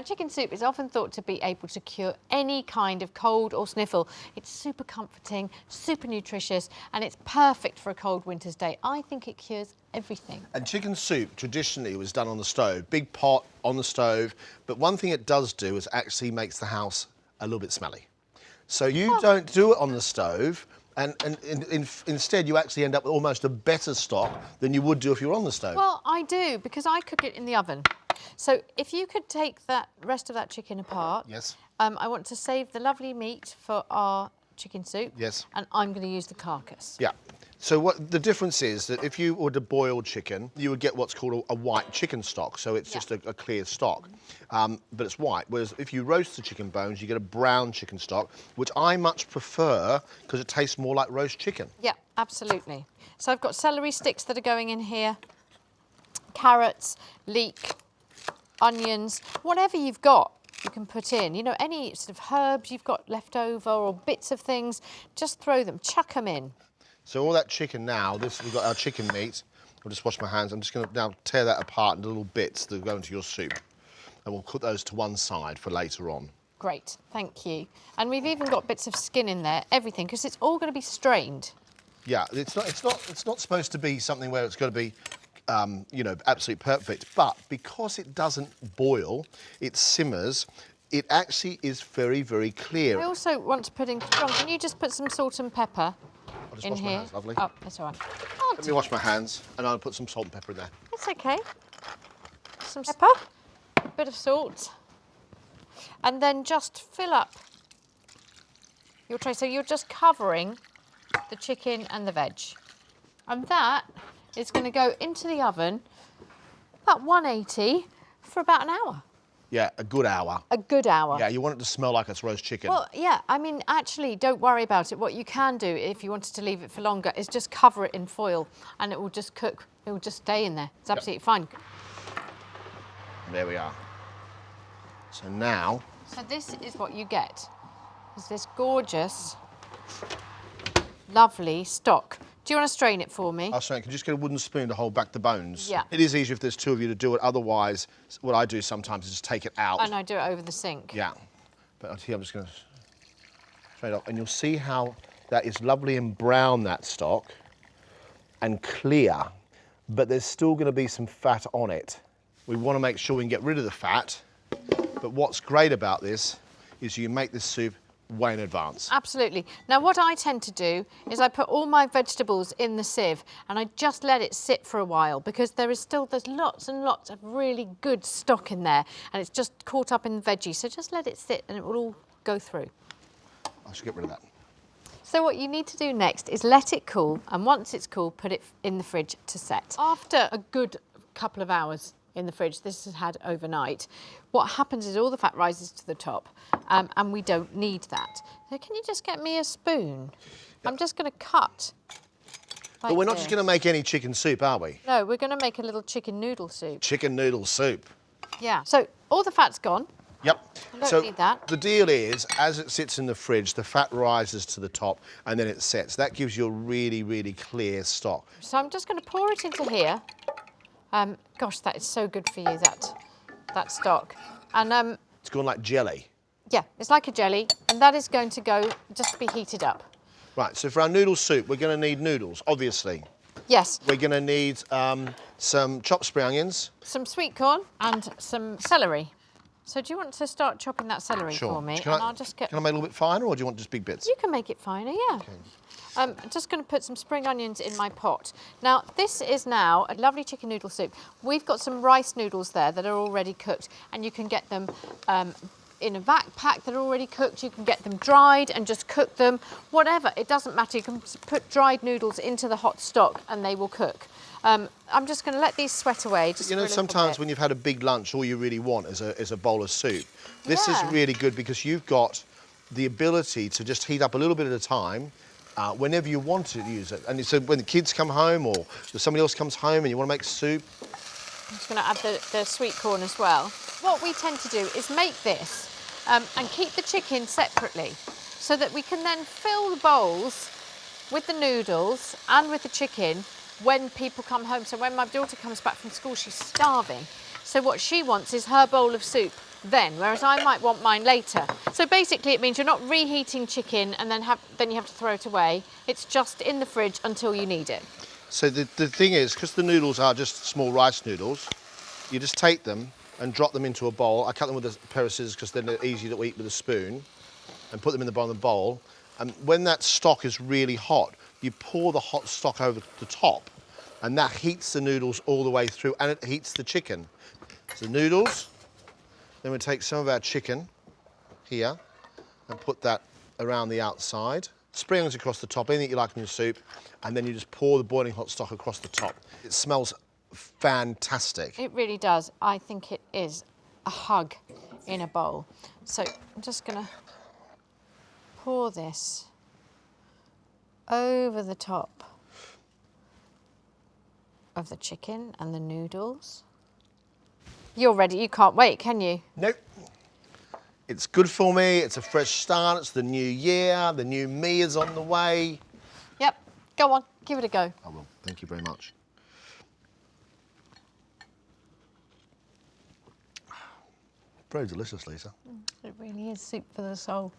Now, chicken soup is often thought to be able to cure any kind of cold or sniffle. It's super comforting, super nutritious, and it's perfect for a cold winter's day. I think it cures everything. And chicken soup traditionally was done on the stove, big pot on the stove, but one thing it does do is actually makes the house a little bit smelly. So you don't do it on the stove, and instead you actually end up with almost a better stock than you would do if you were on the stove. Well, I do, because I cook it in the oven. So if you could take that rest of that chicken apart. Yes. I want to save the lovely meat for our chicken soup. Yes. And I'm going to use the carcass. Yeah. So what the difference is that if you were to boil chicken, you would get what's called a white chicken stock. So it's just a clear stock, but it's white. Whereas if you roast the chicken bones, you get a brown chicken stock, which I much prefer because it tastes more like roast chicken. Yeah, absolutely. So I've got celery sticks that are going in here, carrots, leek, onions, whatever you've got. You can put in, you know, any sort of herbs you've got left over or bits of things, just throw them, chuck them in. So all that chicken now, we've got our chicken meat. I'll just wash my hands. I'm just going to now tear that apart into little bits that go into your soup. And we'll put those to one side for later on. Great, thank you. And we've even got bits of skin in there, everything, because it's all going to be strained. Yeah, it's not supposed to be something where it's going to be, you know, absolutely perfect. But because it doesn't boil, it simmers, it actually is very, very clear. I also want to put in, John, can you just put some salt and pepper I'll just in wash here? my hands, lovely. Oh, that's all right. Let me wash my hands and I'll put some salt and pepper in there. That's okay. Some pepper, a bit of salt, and then just fill up your tray. So you're just covering the chicken and the veg. And that is going to go into the oven at 180 for about an hour. Yeah, a good hour. A good hour. Yeah, you want it to smell like it's roast chicken. Well, yeah, I mean, actually, don't worry about it. What you can do, if you wanted to leave it for longer, is just cover it in foil and it will just cook. It will just stay in there. It's absolutely fine. There we are. So now... So this is what you get. Is this gorgeous, lovely stock. Do you want to strain it for me? I'll strain it. Can you just get a wooden spoon to hold back the bones? Yeah. It is easier if there's two of you to do it. Otherwise, what I do sometimes is just take it out. And I do it over the sink. Yeah. But here I'm just going to strain it off. And you'll see how that is lovely and brown, that stock, and clear. But there's still going to be some fat on it. We want to make sure we can get rid of the fat. But what's great about this is you make this soup way in advance. Absolutely. Now, what I tend to do is I put all my vegetables in the sieve and I just let it sit for a while because there's lots and lots of really good stock in there and it's just caught up in the veggie. So just let it sit and it will all go through. I should get rid of that. So what you need to do next is let it cool, and once it's cool, put it in the fridge to set. After a good couple of hours in the fridge, this has had overnight, what happens is all the fat rises to the top, and we don't need that. So can you just get me a spoon? Yep. I'm just going to cut. Like but we're not this. just going to make any chicken soup, are we? No, we're going to make a little chicken noodle soup. Chicken noodle soup. Yeah. So all the fat's gone. Yep. I don't need that. The deal is, as it sits in the fridge, the fat rises to the top and then it sets. That gives you a really, really clear stock. So I'm just going to pour it into here. Gosh, that is so good for you, that stock. And it's gone like jelly. yeah, it's like a jelly, and that is going to go just be heated up. Right, so for our noodle soup, we're going to need noodles, obviously. Yes. We're going to need some chopped spring onions. Some sweet corn and some celery. So do you want to start chopping that celery for me? Can I make it a little bit finer, or do you want just big bits? You can make it finer, yeah. Okay. I'm just going to put some spring onions in my pot. Now, this is now a lovely chicken noodle soup. We've got some rice noodles there that are already cooked, and you can get them in a vac pack that are already cooked. You can get them dried and just cook them. Whatever, it doesn't matter. You can put dried noodles into the hot stock and they will cook. I'm just going to let these sweat away. Just you know, for a little sometimes bit. when you've had a big lunch, all you really want is a bowl of soup. This is really good because you've got the ability to just heat up a little bit at a time whenever you want to use it. And so when the kids come home or somebody else comes home and you want to make soup. I'm just going to add the sweet corn as well. What we tend to do is make this and keep the chicken separately so that we can then fill the bowls with the noodles and with the chicken when people come home. So when my daughter comes back from school, she's starving. So what she wants is her bowl of soup then, whereas I might want mine later. So basically it means you're not reheating chicken and then you have to throw it away. It's just in the fridge until you need it. So the thing is, because the noodles are just small rice noodles, you just take them and drop them into a bowl. I cut them with a pair of scissors because they're easy to eat with a spoon, and put them in the bottom of the bowl. And when that stock is really hot, you pour the hot stock over the top, and that heats the noodles all the way through, and it heats the chicken. So the noodles, then we take some of our chicken here and put that around the outside. Spring onions across the top, anything you like in your soup, and then you just pour the boiling hot stock across the top. It smells fantastic. It really does. I think it is a hug in a bowl. So I'm just going to pour this over the top of the chicken and the noodles. You're ready. You can't wait, can you? Nope. It's good for me. It's a fresh start. It's the new year. The new me is on the way. Yep. Go on. Give it a go. I will. Thank you very much. Very delicious, Lisa. It really is soup for the soul.